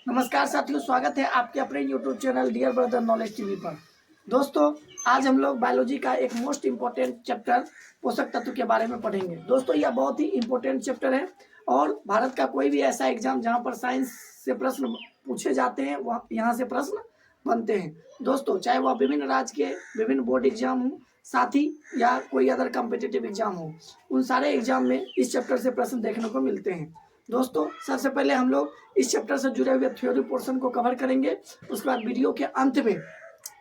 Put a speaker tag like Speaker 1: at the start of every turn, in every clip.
Speaker 1: नमस्कार साथियों, स्वागत है आपके अपने YouTube channel dear brother knowledge TV पर। दोस्तों, आज हम लोग बायोलॉजी का एक मोस्ट इम्पोर्टेंट चैप्टर पोषक तत्व के बारे में पढ़ेंगे। दोस्तों, यह बहुत ही इम्पोर्टेंट चैप्टर है और भारत का कोई भी ऐसा एग्जाम जहां पर साइंस से प्रश्न पूछे जाते हैं वह यहाँ से प्रश्न बनते हैं। दोस्तों, चाहे वह विभिन्न राज्य के विभिन्न बोर्ड एग्जाम हो, साथ ही या कोई अदर कॉम्पिटिटिव एग्जाम हो, उन सारे एग्जाम में इस चैप्टर से प्रश्न देखने को मिलते हैं। दोस्तों, सबसे पहले हम लोग इस चैप्टर से जुड़े हुए थ्योरी पोर्शन को कवर करेंगे। उसके बाद वीडियो के अंत में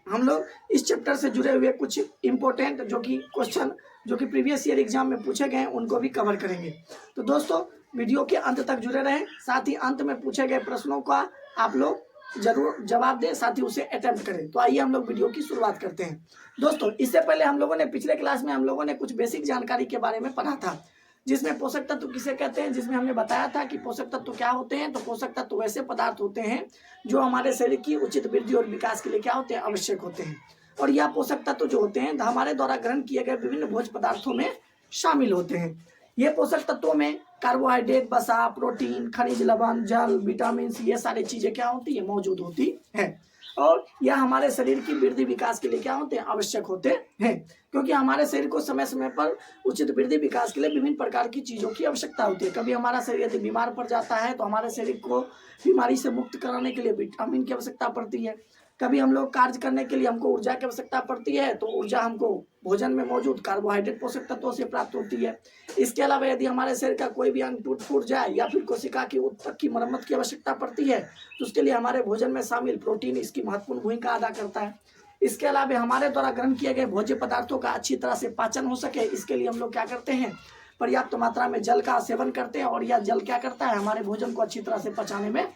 Speaker 1: हम लोग इस चैप्टर से जुड़े हुए कुछ इंपॉर्टेंट जो कि क्वेश्चन जो कि प्रीवियस ईयर एग्जाम में पूछे गए हैं उनको भी कवर करेंगे। तो दोस्तों, वीडियो के अंत तक जुड़े रहें, साथ ही अंत में पूछे गए प्रश्नों का आप लोग जरूर जवाब दें, साथ ही उसे अटेम्प्ट करें। तो आइए हम लोग वीडियो की शुरुआत करते हैं। दोस्तों, इससे पहले हम लोगों ने पिछले क्लास में हम लोगों ने कुछ बेसिक जानकारी के बारे में पढ़ा था, जिसमें पोषक तत्व किसे कहते हैं, जिसमें हमने बताया था कि पोषक तत्व क्या होते हैं। तो पोषक तत्व वैसे पदार्थ होते हैं जो हमारे शरीर की उचित वृद्धि और विकास के लिए क्या होते हैं, आवश्यक होते हैं। और यह पोषक तत्व जो होते हैं हमारे द्वारा ग्रहण किए गए विभिन्न भोज्य पदार्थों में शामिल होते हैं। ये पोषक तत्वों में कार्बोहाइड्रेट, वसा, प्रोटीन, खनिज लवण, जल, विटामिन, ये सारी चीजें क्या होती है, मौजूद होती है। और यह हमारे शरीर की वृद्धि विकास के लिए क्या होते हैं, आवश्यक होते हैं। क्योंकि हमारे शरीर को समय समय पर उचित वृद्धि विकास के लिए विभिन्न प्रकार की चीजों की आवश्यकता होती है। कभी हमारा शरीर यदि बीमार पड़ जाता है तो हमारे शरीर को बीमारी से मुक्त कराने के लिए विटामिन की आवश्यकता पड़ती है। कभी हम लोग कार्य करने के लिए हमको ऊर्जा की आवश्यकता पड़ती है, तो ऊर्जा हमको भोजन में मौजूद कार्बोहाइड्रेट पोषक तत्वों से प्राप्त होती है। इसके अलावा यदि हमारे शरीर का कोई भी अंग टूट फूट जाए या फिर कोशिका की उत्तक की मरम्मत की आवश्यकता पड़ती है, तो उसके लिए हमारे भोजन में शामिल प्रोटीन इसकी महत्वपूर्ण भूमिका अदा करता है। इसके अलावा हमारे द्वारा ग्रहण किए गए भोज्य पदार्थों का अच्छी तरह से पाचन हो सके, इसके लिए हम लोग क्या करते हैं, पर्याप्त मात्रा में जल का सेवन करते हैं। और यह जल क्या करता है, हमारे भोजन को अच्छी तरह से पचाने में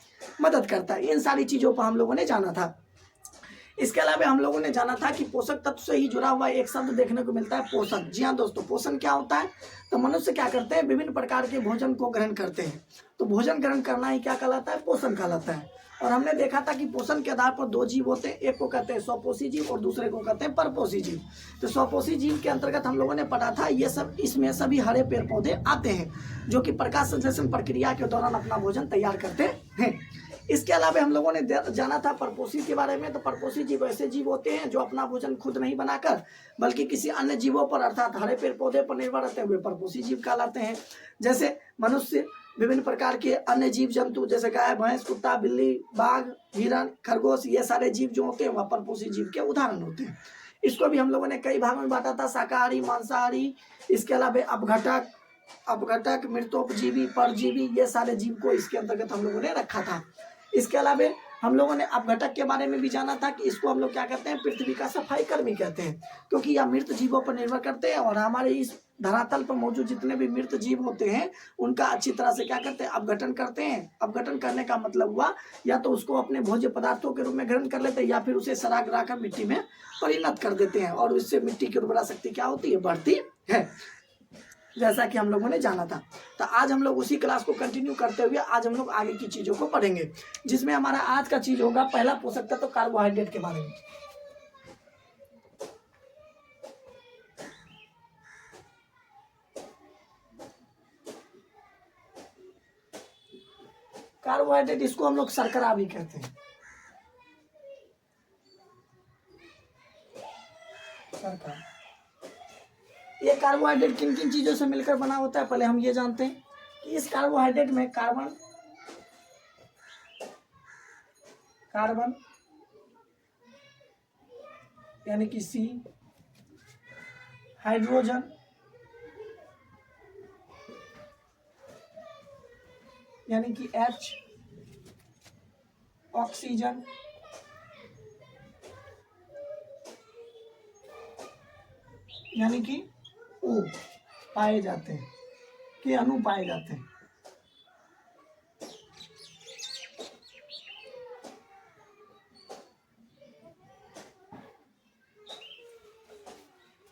Speaker 1: मदद करता है। इन सारी चीजों पर हम लोगों ने जाना था। इसके अलावा हम लोगों ने जाना था कि पोषक तत्व से ही जुड़ा हुआ एक शब्द देखने को मिलता है, पोषण। जी हाँ दोस्तों, पोषण क्या होता है, तो मनुष्य क्या करते हैं, विभिन्न प्रकार के भोजन को ग्रहण करते हैं। तो भोजन ग्रहण करना ही क्या कहलाता है, पोषण कहलाता है। और हमने देखा था कि पोषण के आधार पर दो जीव होते हैं, एक को कहते हैं स्वपोषी जीव और दूसरे को कहते हैं परपोषी जीव। तो स्वपोषी जीव के अंतर्गत हम लोगों ने पढ़ा था ये सब, इसमें सभी हरे पेड़ पौधे आते हैं जो कि प्रकाश संश्लेषण प्रक्रिया के दौरान अपना भोजन तैयार करते हैं। इसके अलावा हम लोगों ने जाना था परपोषी के बारे में। तो परपोषी जीव ऐसे जीव होते हैं जो अपना भोजन खुद नहीं बनाकर बल्कि किसी अन्य जीवों पर अर्थात हरे पेड़ पौधे पर निर्भर रहते हुए परपोषी जीव कहलाते हैं। जैसे मनुष्य, विभिन्न प्रकार के अन्य जीव जंतु जैसे गाय, भैंस, कुत्ता, बिल्ली, बाघ, हिरण, खरगोश, ये सारे जीव जो होते हैं वह परपोषी जीव के उदाहरण होते हैं। इसको भी हम लोगों ने कई भागों में बांटा था, शाकाहारी, मांसाहारी, इसके अलावा अपघटक, मृतोपजीवी, परजीवी, ये सारे जीव को इसके अंतर्गत हम लोगों ने रखा था। इसके अलावा हम लोगों ने अपघटक के बारे में भी जाना था कि इसको हम लोग क्या कहते हैं, पृथ्वी का सफाई कर्मी कहते हैं, क्योंकि यह मृत जीवों पर निर्भर करते हैं। और हमारे इस धरातल पर मौजूद जितने भी मृत जीव होते हैं उनका अच्छी तरह से क्या करते हैं, अपघटन करते हैं। अपघटन करने का मतलब हुआ या तो उसको अपने भोज्य पदार्थों के रूप में ग्रहण कर लेते हैं या फिर उसे सड़ा गिरा कर मिट्टी में परिणत कर देते हैं और उससे मिट्टी की उर्वरा शक्ति क्या होती है, बढ़ती है, जैसा कि हम लोगों ने जाना था। तो आज हम लोग उसी क्लास को कंटिन्यू करते हुए आज हम लोग आगे की चीजों को पढ़ेंगे, जिसमें हमारा आज का चीज होगा पहला पोषक तत्व, तो कार्बोहाइड्रेट के बारे में। कार्बोहाइड्रेट, इसको हम लोग शर्करा भी कहते हैं, शर्करा। ये कार्बोहाइड्रेट किन किन चीजों से मिलकर बना होता है, पहले हम ये जानते हैं कि इस कार्बोहाइड्रेट में कार्बन यानी कि सी, हाइड्रोजन यानी कि H, ऑक्सीजन यानी कि O पाए जाते हैं, के अणु पाए जाते हैं।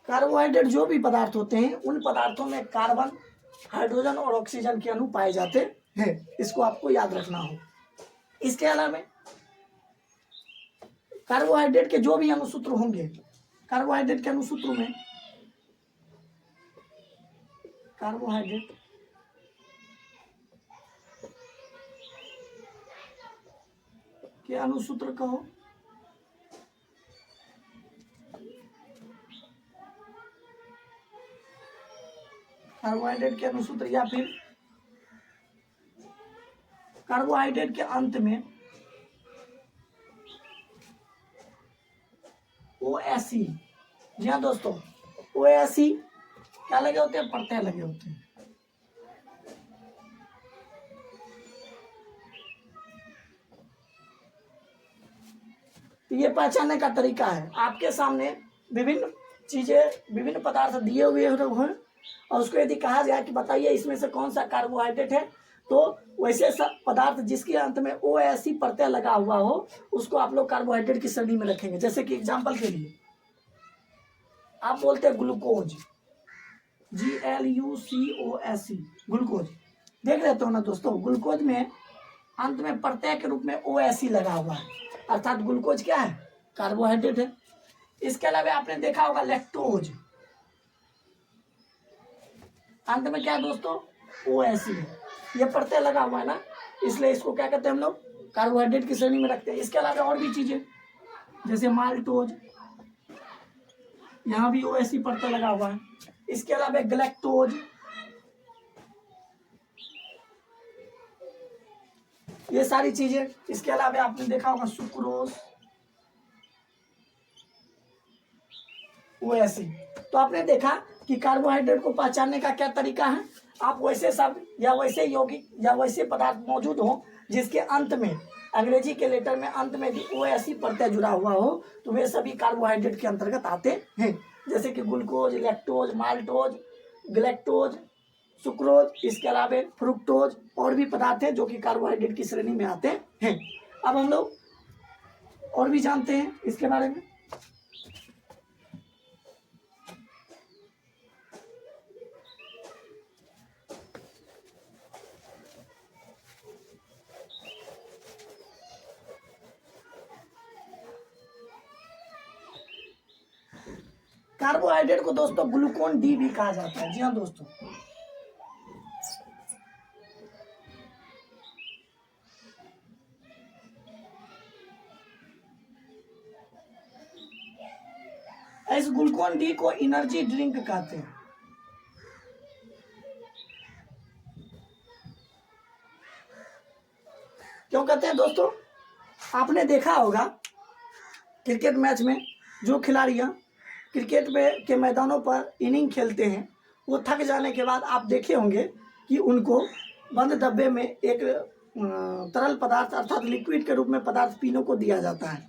Speaker 1: कार्बोहाइड्रेट जो भी पदार्थ होते हैं उन पदार्थों में कार्बन, हाइड्रोजन और ऑक्सीजन के अणु पाए जाते हैं, इसको आपको याद रखना हो। इसके अलावा कार्बोहाइड्रेट के जो भी अणुसूत्र होंगे, कार्बोहाइड्रेट के अणुसूत्र में के अनुसूत्र कहो, कार्बोहाइड्रेट के अनुसूत्र, या फिर कार्बोहाइड्रेट के अंत में OSE। जी हाँ दोस्तों, OSE क्या लगे होते हैं? प्रत्यय लगे होते हैं। ये पहचानने का तरीका है। आपके सामने विभिन्न चीजें, विभिन्न पदार्थ दिए हुए हैं और उसको यदि कहा जाए कि बताइए इसमें से कौन सा कार्बोहाइड्रेट है, तो वैसे पदार्थ जिसके अंत में OSE प्रत्यय लगा हुआ हो उसको आप लोग कार्बोहाइड्रेट की श्रेणी में रखेंगे। जैसे कि एग्जांपल के लिए आप बोलते हैं ग्लूकोज, GLUCOSE, ग्लूकोज। देख रहे हो ना दोस्तों, ग्लूकोज में अंत में प्रत्यय के रूप में OSE लगा हुआ है, अर्थात ग्लूकोज क्या है? कार्बोहाइड्रेट है। इसके अलावा आपने देखा होगा लैक्टोज, अंत में क्या है दोस्तों? OSE है। ये प्रत्यय लगा हुआ है ना, इसलिए इसको क्या कहते हैं हम लोग? कार्बोहाइड्रेट की श्रेणी में रखते हैं। इसके अलावा और भी चीजें जैसे माल्टोज, यहाँ भी OSE प्रत्यय लगा हुआ है। इसके अलावा गैलेक्टोज, ये सारी चीजें। इसके अलावा आपने देखा होगा सुक्रोज, OSE। तो आपने देखा कि कार्बोहाइड्रेट को पहचानने का क्या तरीका है। आप वैसे शब्द या वैसे यौगिक या वैसे पदार्थ मौजूद हो जिसके अंत में, अंग्रेजी के लेटर में अंत में भी OSE प्रत्यय जुड़ा हुआ हो, तो वे सभी कार्बोहाइड्रेट के अंतर्गत आते हैं। जैसे कि glucose, lactose, maltose, galactose, sucrose, इसके अलावा फ्रुक्टोज, और भी पदार्थ हैं जो कि कार्बोहाइड्रेट की श्रेणी में आते हैं। अब हम लोग और भी जानते हैं इसके बारे में। कार्बोहाइड्रेट को दोस्तों ग्लूकोन डी भी कहा जाता है। जी हाँ दोस्तों, इस ग्लूकोन डी को एनर्जी ड्रिंक कहते हैं। क्यों कहते हैं दोस्तों? आपने देखा होगा क्रिकेट मैच में जो खिलाड़ियां क्रिकेट में के मैदानों पर इनिंग खेलते हैं, वो थक जाने के बाद आप देखे होंगे कि उनको बंद डब्बे में एक तरल पदार्थ अर्थात लिक्विड के रूप में पदार्थ पीने को दिया जाता है।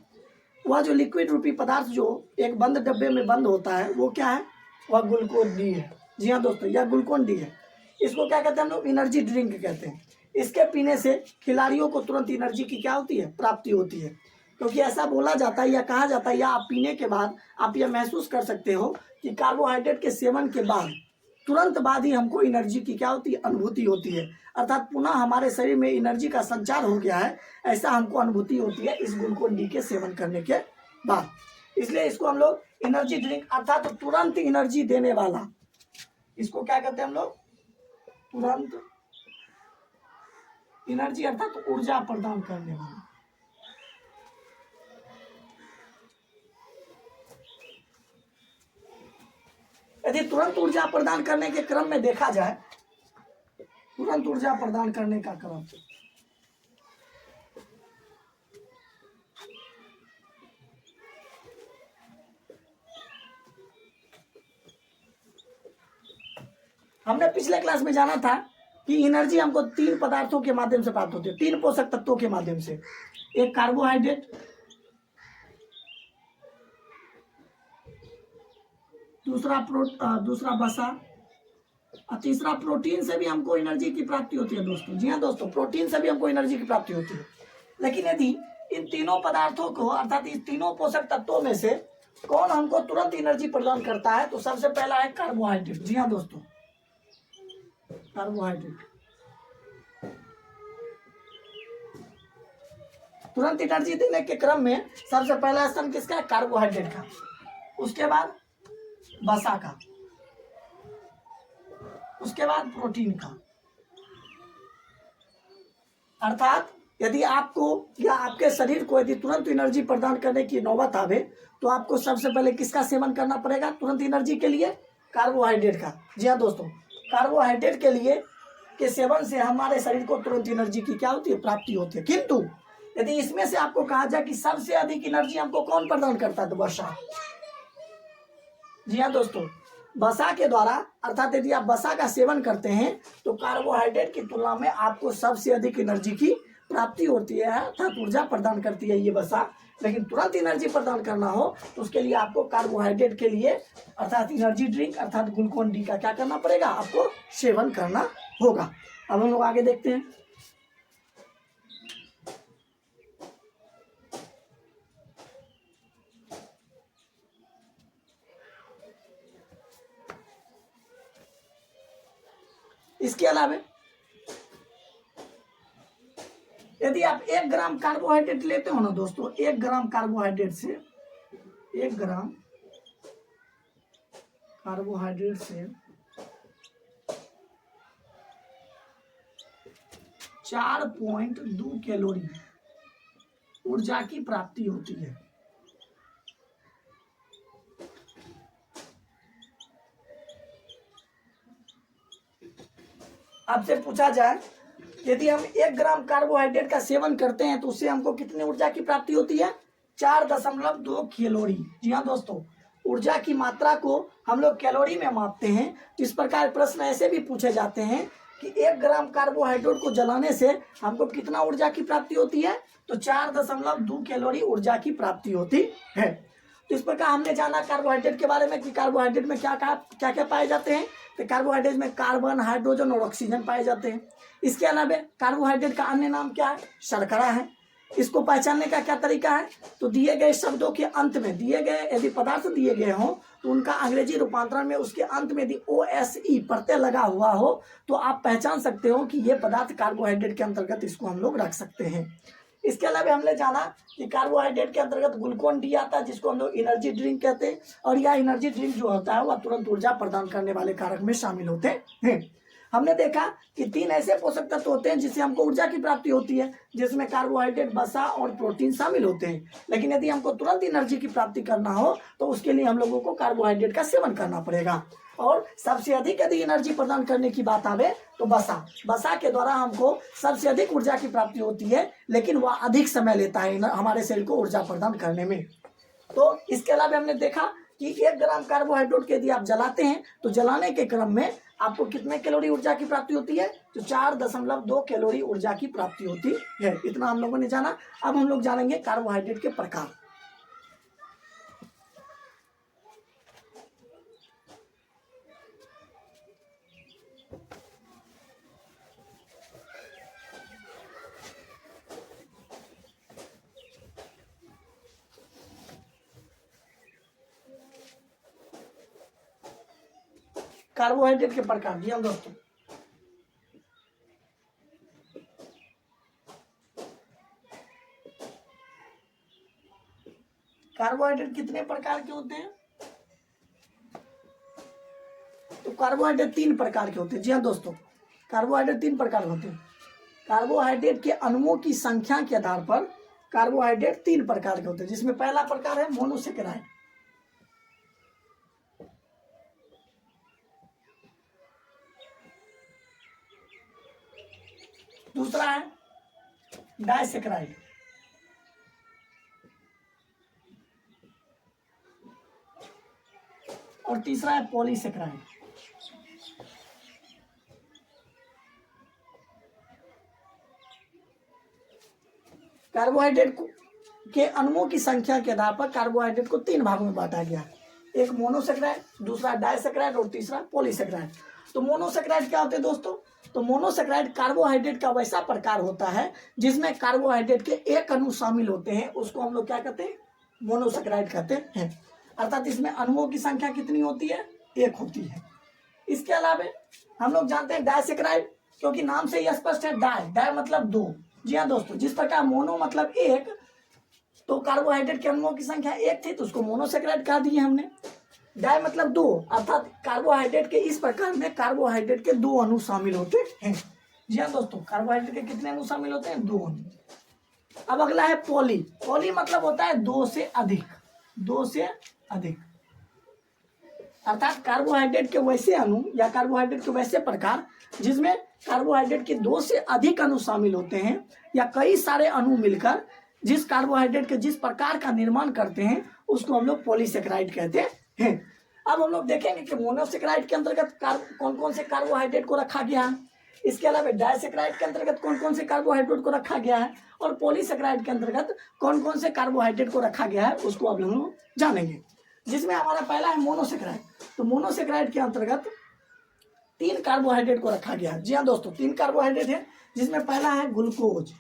Speaker 1: वह जो लिक्विड रूपी पदार्थ जो एक बंद डब्बे में बंद होता है वो क्या है? वह ग्लूकोन डी है। जी हाँ दोस्तों, यह ग्लूकोन डी है। इसको क्या कहते हैं हम लोग? एनर्जी ड्रिंक कहते हैं। इसके पीने से खिलाड़ियों को तुरंत एनर्जी की क्या होती है? प्राप्ति होती है। क्योंकि ऐसा बोला जाता है या कहा जाता है या आप पीने के बाद आप यह महसूस कर सकते हो कि कार्बोहाइड्रेट के सेवन के बाद तुरंत बाद ही हमको एनर्जी की क्या होती है? अनुभूति होती है। अर्थात पुनः हमारे शरीर में एनर्जी का संचार हो गया है, ऐसा हमको अनुभूति होती है इस ग्लूकोन डी के सेवन करने के बाद। इसलिए इसको हम लोग एनर्जी ड्रिंक अर्थात तुरंत एनर्जी देने वाला, इसको क्या कहते हैं हम लोग? तुरंत एनर्जी अर्थात ऊर्जा प्रदान करने वाला। यदि तुरंत ऊर्जा प्रदान करने के क्रम में देखा जाए, तुरंत ऊर्जा प्रदान करने का क्रम, हमने पिछले क्लास में जाना था कि एनर्जी हमको 3 पदार्थों के माध्यम से प्राप्त होती है, 3 पोषक तत्वों के माध्यम से। एक कार्बोहाइड्रेट, दूसरा वसा और तीसरा प्रोटीन से भी हमको एनर्जी की प्राप्ति होती है दोस्तों। जी हाँ दोस्तों, प्रोटीन से भी हमको एनर्जी की प्राप्ति होती है। लेकिन यदि इन तीनों पदार्थों को अर्थात इन तीनों पोषक तत्वों में से कौन हमको तुरंत एनर्जी प्रदान करता है, तो सबसे पहला है कार्बोहाइड्रेट। जी हाँ दोस्तों, कार्बोहाइड्रेट तुरंत एनर्जी देने के क्रम में सबसे पहला स्थान किसका है? कार्बोहाइड्रेट का। उसके बाद वसा का, उसके बाद प्रोटीन का। अर्थात यदि आपको या आपके शरीर को यदि तुरंत एनर्जी प्रदान करने की नौबत आवे तो आपको सबसे पहले किसका सेवन करना पड़ेगा तुरंत एनर्जी के लिए? कार्बोहाइड्रेट का। जी हाँ दोस्तों, कार्बोहाइड्रेट के लिए के सेवन से हमारे शरीर को तुरंत एनर्जी की क्या होती है? प्राप्ति होती है। किंतु यदि इसमें से आपको कहा जाए कि सबसे अधिक एनर्जी हमको कौन प्रदान करता है, तो वसा। जी हाँ दोस्तों, वसा के द्वारा, अर्थात यदि आप वसा का सेवन करते हैं तो कार्बोहाइड्रेट की तुलना में आपको सबसे अधिक एनर्जी की प्राप्ति होती है, अर्थात ऊर्जा प्रदान करती है ये वसा। लेकिन तुरंत एनर्जी प्रदान करना हो तो उसके लिए आपको कार्बोहाइड्रेट के लिए अर्थात एनर्जी ड्रिंक अर्थात ग्लूकोन डी का क्या करना पड़ेगा? आपको सेवन करना होगा। अब हम लोग आगे देखते हैं। इसके अलावा यदि आप 1 ग्राम कार्बोहाइड्रेट लेते हो ना दोस्तों, 1 ग्राम कार्बोहाइड्रेट से 1 ग्राम कार्बोहाइड्रेट से 4.2 कैलोरी ऊर्जा की प्राप्ति होती है। आपसे पूछा जाए यदि हम 1 ग्राम कार्बोहाइड्रेट का सेवन करते हैं तो उससे हमको कितनी ऊर्जा की प्राप्ति होती है? 4.2 कैलोरी। जी हाँ दोस्तों, ऊर्जा की मात्रा को हम लोग कैलोरी में मापते हैं। तो इस प्रकार प्रश्न ऐसे भी पूछे जाते हैं कि 1 ग्राम कार्बोहाइड्रेट को जलाने से हमको कितना ऊर्जा की प्राप्ति होती है? तो 4.2 कैलोरी ऊर्जा की प्राप्ति होती है। तो इस प्रकार हमने जाना कार्बोहाइड्रेट के बारे में कि कार्बोहाइड्रेट में क्या क्या पाए जाते हैं। तो कार्बोहाइड्रेट में कार्बन, हाइड्रोजन और ऑक्सीजन पाए जाते हैं। इसके अलावा कार्बोहाइड्रेट का अन्य नाम क्या है? शर्करा है। इसको पहचानने का क्या तरीका है? तो दिए गए शब्दों के अंत में दिए गए यदि पदार्थ दिए गए हों तो उनका अंग्रेजी रूपांतरण में उसके अंत में यदि OSE प्रत्यय लगा हुआ हो तो आप पहचान सकते हो कि ये पदार्थ कार्बोहाइड्रेट के अंतर्गत इसको हम लोग रख सकते हैं। इसके अलावा हमने जाना कि कार्बोहाइड्रेट के अंतर्गत ग्लूकोन डी आता है जिसको हम लोग एनर्जी ड्रिंक कहते हैं। और यह एनर्जी ड्रिंक जो होता है वह तुरंत ऊर्जा प्रदान करने वाले कारक में शामिल होते हैं। हमने देखा कि 3 ऐसे पोषक तत्व होते हैं जिससे हमको ऊर्जा की प्राप्ति होती है, जिसमें कार्बोहाइड्रेट, वसा और प्रोटीन शामिल होते हैं। लेकिन यदि हमको तुरंत एनर्जी की प्राप्ति करना हो तो उसके लिए हम लोगों को कार्बोहाइड्रेट का सेवन करना पड़ेगा। और सबसे अधिक यदि एनर्जी प्रदान करने की बात आवे तो वसा के द्वारा हमको सबसे अधिक ऊर्जा की प्राप्ति होती है, लेकिन वह अधिक समय लेता है हमारे शरीर को ऊर्जा प्रदान करने में। तो इसके अलावा हमने देखा कि 1 ग्राम कार्बोहाइड्रेट के यदि आप जलाते हैं तो जलाने के क्रम में आपको कितने कैलोरी ऊर्जा की प्राप्ति होती है? तो 4.2 कैलोरी ऊर्जा की प्राप्ति होती है। इतना हम लोगों ने जाना। अब हम लोग जानेंगे कार्बोहाइड्रेट के प्रकार। कार्बोहाइड्रेट के प्रकार जी हम दोस्तों, कार्बोहाइड्रेट कितने प्रकार के होते हैं? तो कार्बोहाइड्रेट 3 प्रकार के होते हैं। जी हाँ दोस्तों, कार्बोहाइड्रेट 3 प्रकार के होते हैं। कार्बोहाइड्रेट के अणुओं की संख्या के आधार पर कार्बोहाइड्रेट 3 प्रकार के होते हैं, जिसमें पहला प्रकार है मोनोसेकेराइड। दूसरा है डाइसेकेराइड। और तीसरा है पॉलीसेकेराइड। कार्बोहाइड्रेट के अणुओं की संख्या के आधार पर कार्बोहाइड्रेट को 3 भागों में बांटा गया है। एक मोनोसेकेराइड, दूसरा डाइसेकेराइड और तीसरा पॉलीसेकेराइड। तो मोनोसेकेराइड क्या होते हैं दोस्तों? तो मोनोसेकेराइड कार्बोहाइड्रेट का वैसा प्रकार होता है जिसमें कार्बोहाइड्रेट के एक अणु शामिल होते हैं, उसको हम लोग क्या कहते हैं? मोनोसेकेराइड कहते हैं। अर्थात इसमें अणुओं की संख्या कितनी होती है? 1 होती है। इसके अलावा हम लोग जानते हैं डाइसेकेराइड, क्योंकि नाम से ही स्पष्ट है, डाई मतलब 2। जी हाँ दोस्तों, जिस प्रकार मोनो मतलब 1, तो कार्बोहाइड्रेट के अणुओं की संख्या 1 थी तो उसको मोनोसेकेराइड कह दिए हमने। डाई मतलब 2, अर्थात कार्बोहाइड्रेट के इस प्रकार में कार्बोहाइड्रेट के 2 अणु शामिल होते हैं। जी हाँ दोस्तों, कार्बोहाइड्रेट के कितने अणु शामिल होते हैं? 2 अणु। अब अगला है पॉली। पॉली मतलब होता है 2 से अधिक, 2 से अधिक, अर्थात कार्बोहाइड्रेट के वैसे अणु या कार्बोहाइड्रेट के वैसे प्रकार जिसमें कार्बोहाइड्रेट के 2 से अधिक अणु शामिल होते हैं या कई सारे अणु मिलकर जिस कार्बोहाइड्रेट के जिस प्रकार का निर्माण करते हैं उसको हम लोग पॉलीसेकेराइड कहते हैं। अब हम लोग देखेंगे कि मोनोसेकेराइड के अंतर्गत कौन कौन से कार्बोहाइड्रेट को रखा गया है, इसके अलावा डाइसेकेराइड के अंतर्गत कौन कौन से कार्बोहाइड्रेट को रखा गया है, और पॉलीसेकेराइड के अंतर्गत कौन कौन से कार्बोहाइड्रेट को रखा गया है उसको अब हम लोग जानेंगे। जिसमें हमारा पहला है मोनोसेकेराइड। तो मोनोसेकेराइड के अंतर्गत 3 कार्बोहाइड्रेट को रखा गया है। जी हाँ दोस्तों, 3 कार्बोहाइड्रेट है, जिसमें पहला है ग्लूकोज,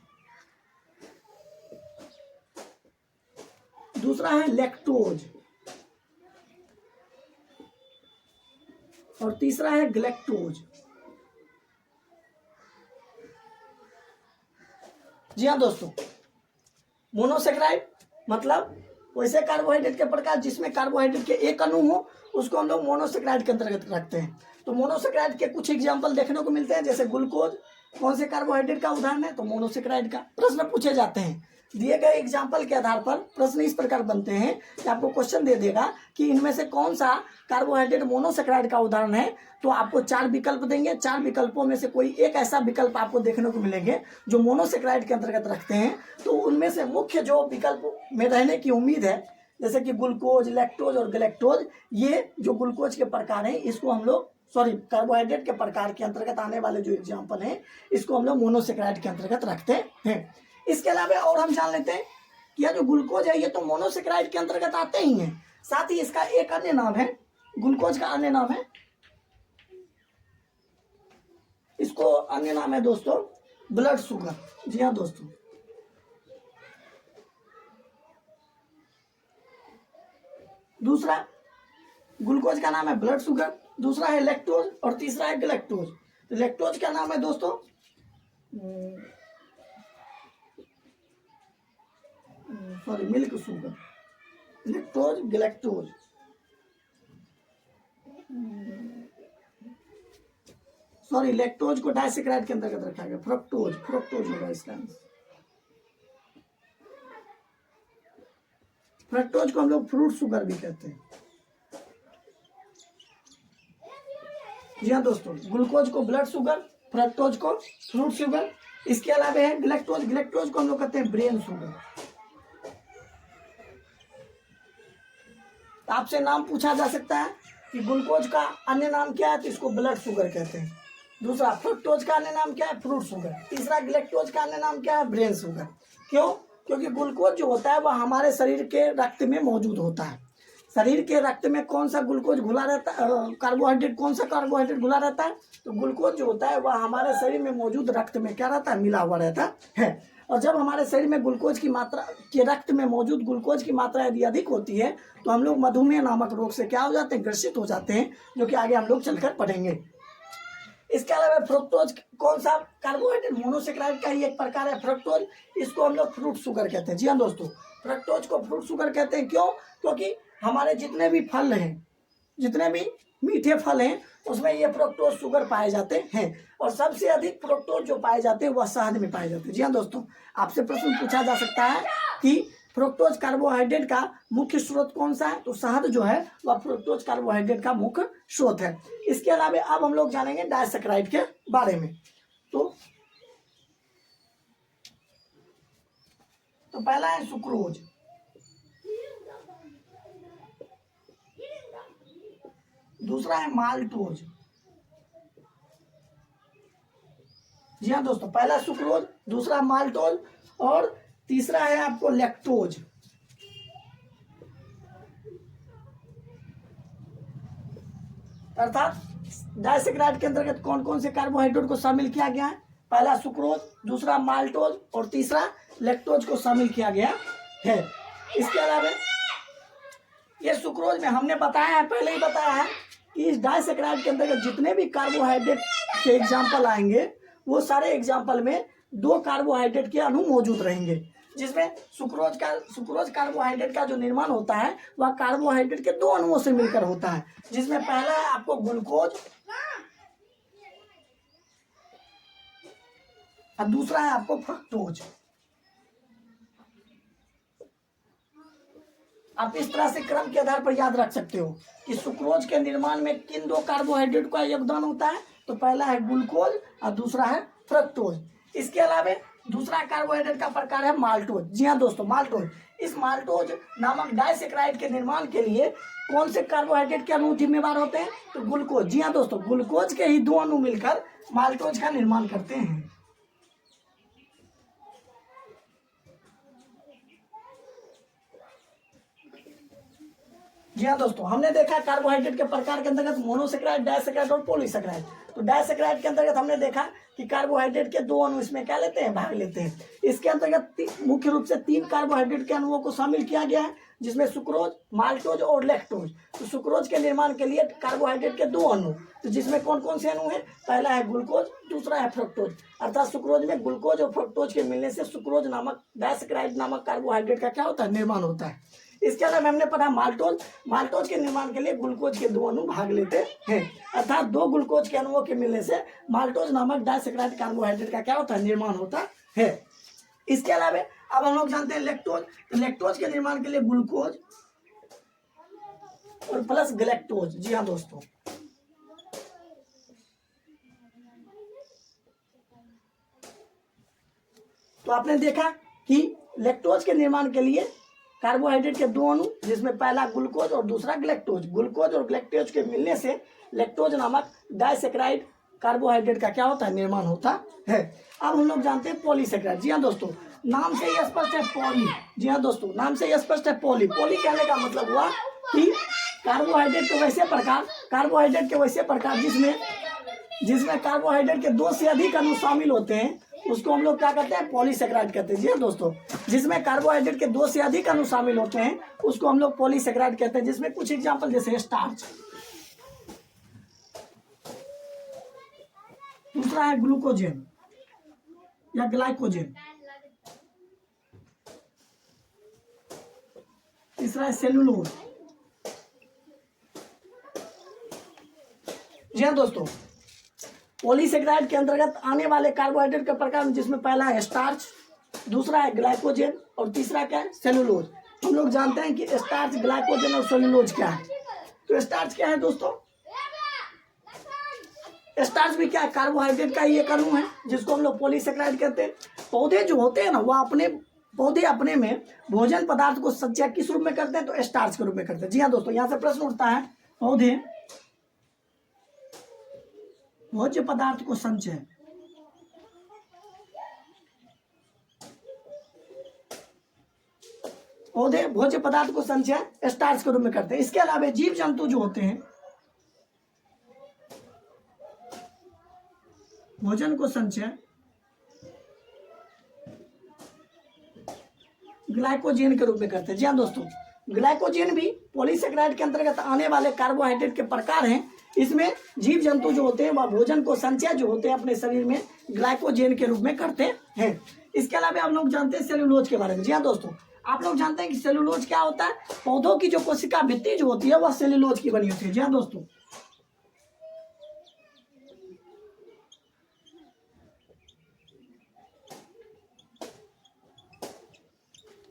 Speaker 1: दूसरा है लैक्टोज और तीसरा है गैलेक्टोज। जी हाँ दोस्तों, मोनोसेकेराइड मतलब वैसे कार्बोहाइड्रेट के प्रकार जिसमें कार्बोहाइड्रेट के एक अणु हो उसको हम लोग मोनोसेकेराइड के अंतर्गत रखते हैं। तो मोनोसेकेराइड के कुछ एग्जांपल देखने को मिलते हैं, जैसे ग्लूकोज कौन से कार्बोहाइड्रेट का उदाहरण है? तो मोनोसेकेराइड का। प्रश्न पूछे जाते हैं, दिए गए एग्जाम्पल के आधार पर प्रश्न इस प्रकार बनते हैं कि आपको क्वेश्चन दे देगा कि इनमें से कौन सा कार्बोहाइड्रेट मोनोसेकेराइड का उदाहरण है, तो आपको 4 विकल्प देंगे। 4 विकल्पों में से कोई एक ऐसा विकल्प आपको देखने को मिलेंगे जो मोनोसेकेराइड के अंतर्गत रखते हैं। तो उनमें से मुख्य जो विकल्प में रहने की उम्मीद है, जैसे कि ग्लूकोज, लैक्टोज और गैलेक्टोज, ये जो ग्लूकोज के प्रकार हैं इसको हम लोग कार्बोहाइड्रेट के प्रकार के अंतर्गत आने वाले जो एग्जाम्पल हैं इसको हम लोग मोनोसेकेराइड के अंतर्गत रखते हैं। इसके अलावा और हम जान लेते हैं कि यह जो ग्लूकोज है ये तो मोनोसेकेराइड के अंतर्गत आते ही हैं, साथ ही इसका एक अन्य नाम है, ग्लूकोज का अन्य नाम है, इसको अन्य नाम है दोस्तों ब्लड शुगर। जी हाँ दोस्तों, दूसरा ग्लूकोज का नाम है ब्लड शुगर, दूसरा है लैक्टोज और तीसरा है गैलेक्टोज। तो लैक्टोज का नाम है दोस्तों milk sugar, lactose, galactose. Lactose को डाइसेकेराइड के अंतर्गत रखा गया, फ्रक्टोज होगा इसका। फ्रक्टोज को हम लोग फ्रूट शुगर भी कहते हैं। जी हाँ दोस्तों, ग्लूकोज को ब्लड शुगर, फ्रक्टोज को फ्रूट शुगर। इसके अलावा है ग्लैक्टोज को हम लोग कहते हैं ब्रेन शुगर। आपसे नाम पूछा जा सकता है कि ग्लूकोज का अन्य नाम क्या है, तो इसको ब्लड शुगर कहते हैं। दूसरा फ्रक्टोज का अन्य नाम क्या है? Fruit sugar. तीसरा गैलेक्टोज का अन्य नाम क्या है? Brain sugar. क्यों? क्योंकि ग्लूकोज जो होता है वह हमारे शरीर के रक्त में मौजूद होता है। शरीर के रक्त में कौन सा ग्लूकोज घुला रहता है, कार्बोहाइड्रेट कौन सा कार्बोहाइड्रेट घुला रहता है? तो ग्लूकोज जो होता है वह हमारे शरीर में मौजूद रक्त में क्या रहता है? मिला हुआ रहता है। और जब हमारे शरीर में ग्लूकोज की मात्रा के रक्त में मौजूद ग्लूकोज की मात्रा यदि अधिक होती है तो हम लोग मधुमेह नामक रोग से क्या हो जाते हैं? ग्रसित हो जाते हैं, जो कि आगे हम लोग चलकर पढ़ेंगे। इसके अलावा फ्रुक्टोज कौन सा कार्बोहाइड्रेट? मोनोसेकेराइड का ही एक प्रकार है फ्रुक्टोज, इसको हम लोग फ्रूट शुगर कहते हैं। जी हाँ दोस्तों, फ्रुक्टोज को फ्रूट शुगर कहते हैं। क्यों? क्योंकि हमारे जितने भी फल हैं, जितने भी मीठे फल हैं उसमें ये फ्रुक्टोज शुगर पाए जाते हैं, और सबसे अधिक फ्रुक्टोज जो पाए जाते हैं वह शहद में पाए जाते हैं। जी हाँ दोस्तों, आपसे प्रश्न पूछा जा सकता है कि फ्रुक्टोज कार्बोहाइड्रेट का मुख्य स्रोत कौन सा है? तो शहद जो है वह फ्रुक्टोज कार्बोहाइड्रेट का मुख्य स्रोत है। इसके अलावा अब हम लोग जानेंगे डाइसेकेराइड के बारे में। तो पहला है सुक्रोज, दूसरा है माल्टोज। जी हाँ दोस्तों, पहला सुक्रोज, दूसरा माल्टोज और तीसरा है आपको लैक्टोज। अर्थात डाइसेकेराइड के अंतर्गत कौन कौन से कार्बोहाइड्रेट को शामिल किया गया है? पहला सुक्रोज, दूसरा माल्टोज और तीसरा लैक्टोज को शामिल किया गया है। इसके अलावा ये सुक्रोज में हमने बताया है, पहले ही बताया है कि इस डाइसेकेराइड के अंतर्गत जितने भी कार्बोहाइड्रेट के एग्जाम्पल आएंगे वो सारे एग्जाम्पल में 2 कार्बोहाइड्रेट के अणु मौजूद रहेंगे, जिसमें सुक्रोज कार्बोहाइड्रेट का जो निर्माण होता है वह कार्बोहाइड्रेट के 2 अणुओं से मिलकर होता है, जिसमें पहला है आपको ग्लूकोज और दूसरा है आपको फ्रक्टोज। आप इस तरह से क्रम के आधार पर याद रख सकते हो कि सुक्रोज के निर्माण में किन दो कार्बोहाइड्रेट का योगदान होता है। तो पहला है ग्लूकोज और दूसरा है फ्रक्टोज। इसके अलावा दूसरा कार्बोहाइड्रेट का प्रकार है माल्टोज। जी हाँ दोस्तों, माल्टोज। इस माल्टोज नामक डाइसेक्राइड के निर्माण के लिए कौन से कार्बोहाइड्रेट के अणु जिम्मेवार होते हैं? तो ग्लूकोज। जी हाँ दोस्तों, ग्लूकोज के ही दो अणु मिलकर माल्टोज का निर्माण करते हैं। जी हाँ दोस्तों, हमने देखा कार्बोहाइड्रेट के प्रकार के अंतर्गत मोनोसेक्राइड, डाइसेक्राइड और पॉलीसेक्राइड। तो डाइसेक्राइड के अंतर्गत हमने देखा कि कार्बोहाइड्रेट के दो अणु इसमें क्या लेते हैं? भाग लेते हैं। इसके अंतर्गत मुख्य रूप से 3 कार्बोहाइड्रेट के अणुओं को शामिल किया गया है, जिसमें सुक्रोज, माल्टोज और लैक्टोज। तो सुक्रोज के निर्माण के लिए कार्बोहाइड्रेट के दो अणु, तो जिसमें कौन कौन से अणु हैं? पहला है ग्लूकोज, दूसरा है फ्रक्टोज। अर्थात सुक्रोज में ग्लूकोज और फ्रक्टोज के मिलने से सुक्रोज नामक डाइसेक्राइड नामक कार्बोहाइड्रेट का क्या होता है? निर्माण होता है। इसके अलावा हमने पढ़ा माल्टोज। माल्टोज के निर्माण के लिए ग्लूकोज के दो अणु भाग लेते हैं, अर्थात 2 ग्लूकोज के अणुओं के मिलने से माल्टोज नामक डाइसेक्राइड कार्बोहाइड्रेट का क्या होता है? निर्माण होता है। इसके अलावा अब हम लोग जानते हैं लैक्टोज। तो लैक्टोज के निर्माण के लिए ग्लूकोज और प्लस गैलेक्टोज। जी हाँ दोस्तों, तो आपने देखा कि लैक्टोज के निर्माण के लिए कार्बोहाइड्रेट के दो अणु, जिसमें पहला ग्लूकोज और दूसरा ग्लैक्टोज। ग्लूकोज और ग्लैक्टोज के मिलने से लैक्टोज नामक डाइसेक्राइड कार्बोहाइड्रेट का क्या होता है? निर्माण होता है। अब हम लोग जानते हैं पॉलीसेक्राइड। जी हाँ दोस्तों, नाम से ही स्पष्ट है पॉली। जी हाँ दोस्तों, नाम से ही स्पष्ट है पॉली। पॉली कहने का मतलब हुआ कि कार्बोहाइड्रेट के वैसे प्रकार जिसमें कार्बोहाइड्रेट के 2 से अधिक अणु शामिल होते हैं, उसको हम लोग क्या कहते हैं? पॉलीसेक्राइड कहते हैं। जी हाँ दोस्तों, जिसमें कार्बोहाइड्रेट के 2 से अधिक अणु शामिल होते हैं, उसको हम लोग पॉलीसेक्राइड कहते हैं। जिसमें कुछ एग्जांपल जैसे स्टार्च, दूसरा है ग्लूकोजेन या ग्लाइकोजेन, तीसरा है सेलुलोज। जी हाँ दोस्तों, पॉलीसेक्राइड के अंतर्गत आने वाले कार्बोहाइड्रेट के प्रकार में जिसमें पहला है स्टार्च, दूसरा है ग्लाइकोजेन और तीसरा क्या है? सेलुलोज। हम लोग जानते हैं कि स्टार्च, ग्लाइकोजेन और सेलुलोज क्या है। तो स्टार्च क्या है दोस्तों? स्टार्च भी क्या है? कार्बोहाइड्रेट का ही एक अणु है, जिसको हम लोग पॉलीसेक्राइड कहते हैं। पौधे जो होते हैं ना, वह अपने में भोजन पदार्थ को संचय किस रूप में करते हैं? तो स्टार्च के रूप में करते हैं। जी हाँ दोस्तों, यहाँ से प्रश्न उठता है, पौधे भोज्य पदार्थ को संचय स्टार्च के रूप में करते हैं। इसके अलावा जीव जंतु जो होते हैं भोजन को संचय ग्लाइकोजेन के रूप में करते हैं। जी हाँ दोस्तों, ग्लाइकोजेन भी पॉलीसेक्राइड के अंतर्गत आने वाले कार्बोहाइड्रेट के प्रकार हैं। इसमें जीव जंतु जो होते हैं वह भोजन को संचय जो होते हैं अपने शरीर में ग्लाइकोजेन के रूप में करते हैं। इसके अलावा आप लोग जानते हैं सेलुलोज के बारे में। जी हाँ दोस्तों, आप लोग जानते हैं कि सेलुलोज क्या होता है? पौधों की जो कोशिका भित्ति जो होती है वह सेलुलोज की बनी होती है। जी हाँ दोस्तों,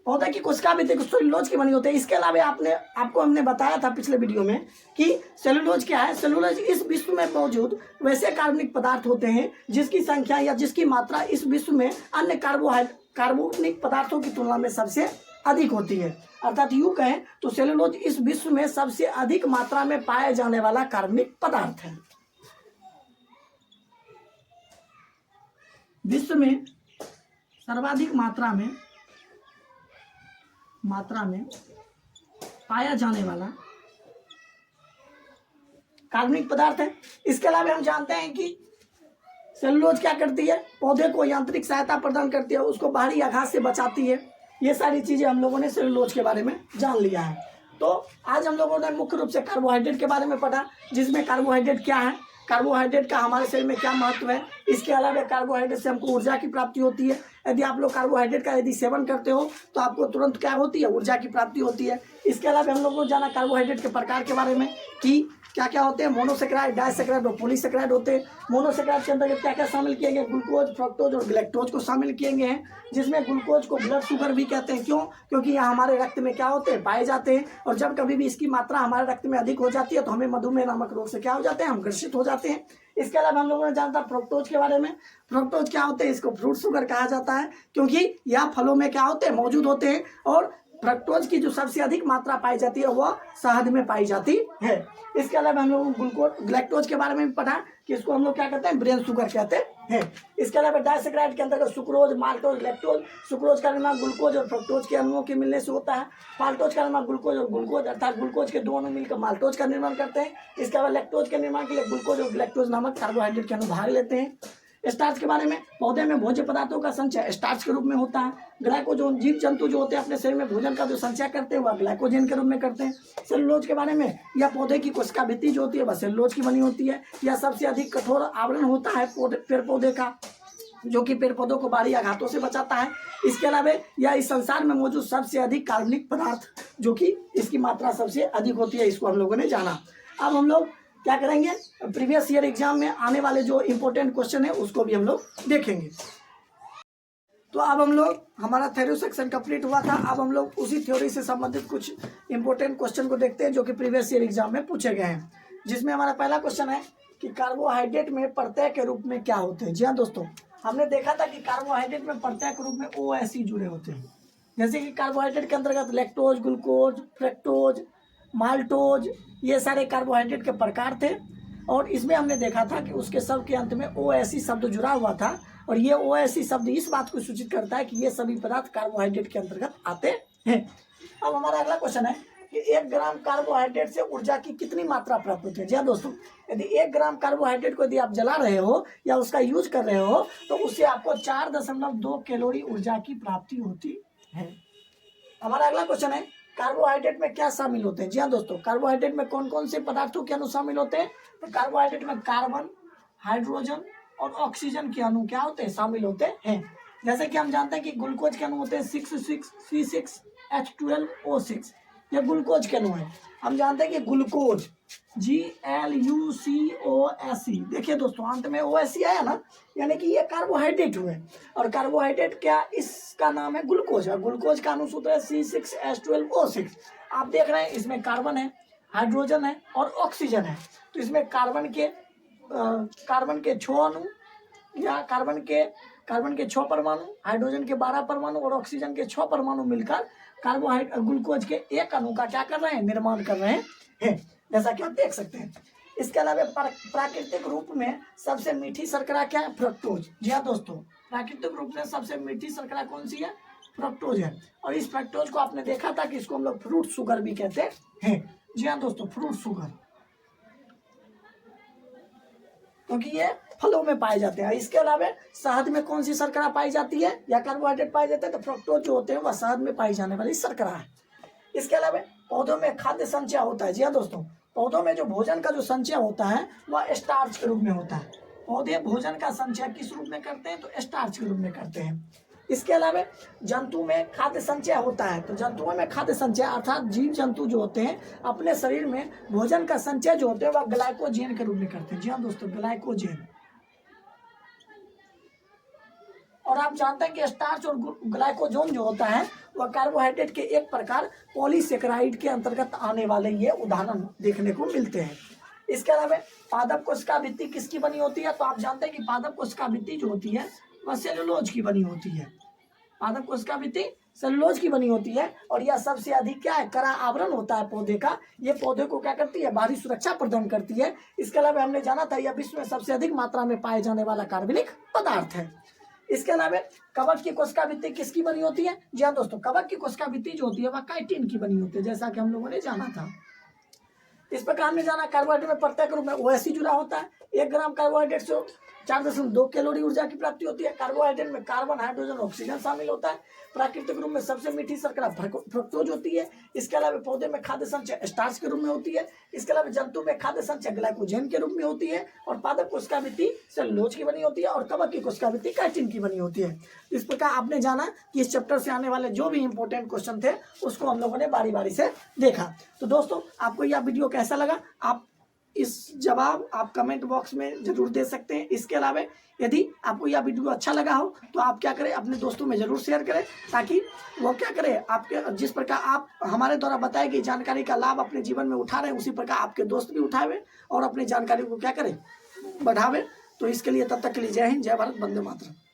Speaker 1: पौधे की कोशिका भित्ति सेलुलोज की बनी होती है। इसके अलावा आपको हमने बताया था पिछले वीडियो में कि सेलुलोज क्या है। सेलुलोज इस विश्व में मौजूद वैसे कार्बनिक पदार्थ होते हैं जिसकी संख्या या जिसकी मात्रा इस विश्व में अन्य कार्बनिक पदार्थों की तुलना में सबसे अधिक होती है। अर्थात यूं कहें तो सेलुलोज इस विश्व में सबसे अधिक मात्रा में पाया जाने वाला कार्बनिक पदार्थ है। विश्व में सर्वाधिक मात्रा में पाया जाने वाला कार्बनिक पदार्थ है। इसके अलावा हम जानते हैं कि सेलुलोज क्या करती है? पौधे को यांत्रिक सहायता प्रदान करती है, उसको बाहरी आघात से बचाती है। ये सारी चीजें हम लोगों ने सेलुलोज के बारे में जान लिया है। तो आज हम लोगों ने मुख्य रूप से कार्बोहाइड्रेट के बारे में पढ़ा, जिसमें कार्बोहाइड्रेट क्या है, कार्बोहाइड्रेट का हमारे शरीर में क्या महत्व है। इसके अलावा कार्बोहाइड्रेट से हमको ऊर्जा की प्राप्ति होती है। यदि आप लोग कार्बोहाइड्रेट का यदि सेवन करते हो तो आपको तुरंत क्या होती है, ऊर्जा की प्राप्ति होती है। इसके अलावा हम लोग को जाना कार्बोहाइड्रेट के प्रकार के बारे में कि क्या क्या होते हैं, मोनोसेक्राइड, डाइसेक्राइड और पॉलीसेक्राइड होते हैं। मोनोसेक्राइड के अंतर्गत क्या क्या शामिल किए गए, ग्लूकोज, फ्रक्टोज और गैलेक्टोज को शामिल किए गए हैं, जिसमें ग्लूकोज को ब्लड शुगर भी कहते हैं। क्यों? क्योंकि यह हमारे रक्त में क्या होते हैं, पाए जाते हैं, और जब कभी भी इसकी मात्रा हमारे रक्त में अधिक हो जाती है तो हमें मधुमेह नामक रोग से क्या हो जाते हैं, हम ग्रसित हो जाते हैं। इसके अलावा हम लोगों ने जानता फ्रक्टोज के बारे में। फ्रक्टोज क्या होते हैं, इसको फ्रूट शुगर कहा जाता है क्योंकि यह फलों में क्या होते हैं, मौजूद होते हैं, और फ्रक्टोज की जो सबसे अधिक मात्रा पाई जाती है वह शहद में पाई जाती है। इसके अलावा हम लोग ग्लूकोज, ग्लैक्टोज के बारे में भी पढ़ा कि इसको हम लोग क्या कहते हैं, ब्रेन शुगर कहते हैं। इसके अलावा डाइसेक्राइड के अंतर्गत सुक्रोज, माल्टोज, लैक्टोज। सुक्रोज का निर्माण ग्लूकोज और फ्रक्टोज के अणुओं के मिलने से होता है। माल्टोज का निर्माण ग्लूकोज और ग्लूकोज अर्थात ग्लूकोज के दो अणु मिलकर माल्टोज का निर्माण करते हैं। इसके अलावा लैक्टोज के निर्माण के लिए ग्लूकोज और ग्लैक्टोज नामक कार्बोहाइड्रेट के अणु भाग लेते हैं। स्टार्च के बारे में, पौधे में भोज्य पदार्थों का संचय स्टार्च के रूप में होता है। ग्लाइकोजन, जीव जंतु जो होते हैं अपने शरीर में भोजन का जो संचय करते हैं वह ग्लाइकोजन के रूप में करते हैं। सेलुलोज के बारे में, यह पौधे की कोशिका भित्ति जो होती है वह सेलुलोज की बनी होती है। यह सबसे अधिक कठोर आवरण होता है पेड़ पौधे का, जो कि पेड़ पौधों को बाहरी आघातों से बचाता है। इसके अलावा यह इस संसार में मौजूद सबसे अधिक कार्बनिक पदार्थ, जो कि इसकी मात्रा सबसे अधिक होती है, इसको हम लोगों ने जाना। अब हम लोग क्या करेंगे, प्रीवियस ईयर एग्जाम में आने वाले जो इंपॉर्टेंट क्वेश्चन है उसको भी हम लोग देखेंगे। तो अब हम लोग, हमारा थ्योरी सेक्शन कंप्लीट हुआ था, अब हम लोग उसी थ्योरी से संबंधित कुछ इंपॉर्टेंट क्वेश्चन को देखते हैं जो कि प्रीवियस ईयर एग्जाम में पूछे गए हैं। जिसमें हमारा पहला क्वेश्चन है कि कार्बोहाइड्रेट में प्रत्यय के रूप में क्या होते हैं। जी हाँ दोस्तों, हमने देखा था कि कार्बोहाइड्रेट में प्रत्यय के रूप में OSE जुड़े होते हैं। जैसे कि कार्बोहाइड्रेट के अंतर्गत लैक्टोज, ग्लूकोज, फ्रक्टोज, माल्टोज, ये सारे कार्बोहाइड्रेट के प्रकार थे, और इसमें हमने देखा था कि उसके सब के अंत में OSE शब्द जुड़ा हुआ था, और ये OSE शब्द इस बात को सूचित करता है कि ये सभी पदार्थ कार्बोहाइड्रेट के अंतर्गत आते हैं। अब हमारा अगला क्वेश्चन है कि 1 ग्राम कार्बोहाइड्रेट से ऊर्जा की कितनी मात्रा प्राप्त होती है। जी हाँ दोस्तों, यदि 1 ग्राम कार्बोहाइड्रेट को यदि आप जला रहे हो या उसका यूज कर रहे हो तो उससे आपको 4.2 कैलोरी ऊर्जा की प्राप्ति होती है। हमारा अगला क्वेश्चन है कार्बोहाइड्रेट में क्या शामिल होते हैं। जी हाँ दोस्तों, कार्बोहाइड्रेट में कौन कौन से पदार्थों के अणु शामिल होते हैं। तो कार्बोहाइड्रेट में कार्बन, हाइड्रोजन और ऑक्सीजन के अणु क्या होते हैं, शामिल होते हैं। जैसे कि हम जानते हैं कि ग्लूकोज के अणु होते हैं 6,6,C6H12O6, ये ग्लूकोज के अणु है। हम जानते हैं कि ग्लूकोज GLUCOSE, देखिए दोस्तों अंत में OSE आया ना, यानी कि ये कार्बोहाइड्रेट हुए, और कार्बोहाइड्रेट क्या, इसका नाम है ग्लूकोज, और ग्लूकोज का अनुसूत्र है C6H12O6। आप देख रहे हैं इसमें कार्बन है, हाइड्रोजन है और ऑक्सीजन है। तो इसमें कार्बन के 6 अणु, या कार्बन के 6 परमाणु, हाइड्रोजन के 12 परमाणु और ऑक्सीजन के 6 परमाणु मिलकर ग्लूकोज के एक अणु का क्या कर रहे हैं, निर्माण कर रहे हैं, जैसा कि आप देख सकते हैं। इसके अलावा प्राकृतिक रूप में सबसे मीठी शर्करा क्या है, फ्रक्टोज। जी हाँ दोस्तों, प्राकृतिक रूप से सबसे मीठी शर्करा कौन सी है, फ्रक्टोज है। और इस फ्रक्टोज को आपने देखा था कि इसको हम लोग फ्रूट शुगर भी कहते हैं। जी हाँ दोस्तों, फ्रूट शुगर, क्योंकि ये फलों में पाए जाते हैं। इसके अलावा शहद में कौन सी शर्करा पाई जाती है, या कार्बोहाइड्रेट पाए जाते हैं, तो फ्रक्टोज जो होते हैं वह शहद में पाई जाने वाली शर्करा है। इसके अलावा पौधों में खाद्य संचय होता है। जी हाँ दोस्तों, पौधों में जो भोजन का जो संचय होता है वह स्टार्च के रूप में होता है। पौधे भोजन का संचय किस रूप में करते हैं, तो स्टार्च के रूप में करते हैं। इसके अलावा जंतु में खाद्य संचय होता है, तो जंतुओं में खाद्य संचय अर्थात जीव जंतु जो होते हैं अपने शरीर में भोजन का संचय जो होते हैं वह ग्लाइकोजेन के रूप में करते हैं। जी हाँ दोस्तों, ग्लाइकोजेन। और आप जानते हैं कि स्टार्च और ग्लाइकोजन जो होता है वह कार्बोहाइड्रेट के एक प्रकार पॉलीसेकेराइड के अंतर्गत आने वाले ये उदाहरण देखने को मिलते हैं। इसके अलावा पादप कोशिका भित्ति किसकी बनी होती है, तो आप जानते हैं कि पादप कोशिका भित्ति जो होती है वह सेलुलोज की बनी होती है। पादप कोशिका भित्ति सेलुलोज की बनी होती है, और यह सबसे अधिक क्या है, कड़ा आवरण होता है पौधे का। ये पौधे को क्या करती है, बाहरी सुरक्षा प्रदान करती है। इसके अलावा हमने जाना था यह विश्व में सबसे अधिक मात्रा में पाए जाने वाला कार्बनिक पदार्थ है। इसके अलावा कवक की कोशिका भित्ति किसकी बनी होती है। जी हाँ दोस्तों, कवक की कोशिका भित्ति जो होती है वह काइटिन की बनी होती है, जैसा कि हम लोगों ने जाना था। इस प्रकार हमने जाना कार्बोहाइड्रेट में प्रत्येक रूप में OSE जुड़ा होता है। 1 ग्राम कार्बोहाइड्रेट से 4.2 कैलोरी ऊर्जा की प्राप्ति होती है। कार्बोहाइड्रेट में कार्बन, हाइड्रोजन, ऑक्सीजन शामिल होता है। प्राकृतिक रूप में सबसे मीठी शर्करा फ्रक्टोज होती है। इसके अलावा पौधे में खाद्य संचय स्टार्च के रूप में होती है। इसके अलावा जंतु में खाद्य संचय ग्लाइकोजन के रूप में होती है। और पादप कोशिकावृत्ति सेलुलोज की बनी होती है और कवक की कोशिकावृत्ति काइटिन की बनी होती है। इस प्रकार आपने जाना कि इस चैप्टर से आने वाले जो भी इंपॉर्टेंट क्वेश्चन थे उसको हम लोगों ने बारी बारी से देखा। तो दोस्तों आपको यह वीडियो कैसा लगा, आप इस जवाब आप कमेंट बॉक्स में जरूर दे सकते हैं। इसके अलावा यदि आपको यह वीडियो अच्छा लगा हो तो आप क्या करें, अपने दोस्तों में जरूर शेयर करें, ताकि वो क्या करें, आपके जिस प्रकार आप हमारे द्वारा बताई गई जानकारी का लाभ अपने जीवन में उठा रहे हैं उसी प्रकार आपके दोस्त भी उठावे और अपनी जानकारी को क्या करें, बढ़ावे। तो इसके लिए तब तक के लिए जय हिंद, जय भारत, वंदे मातरम।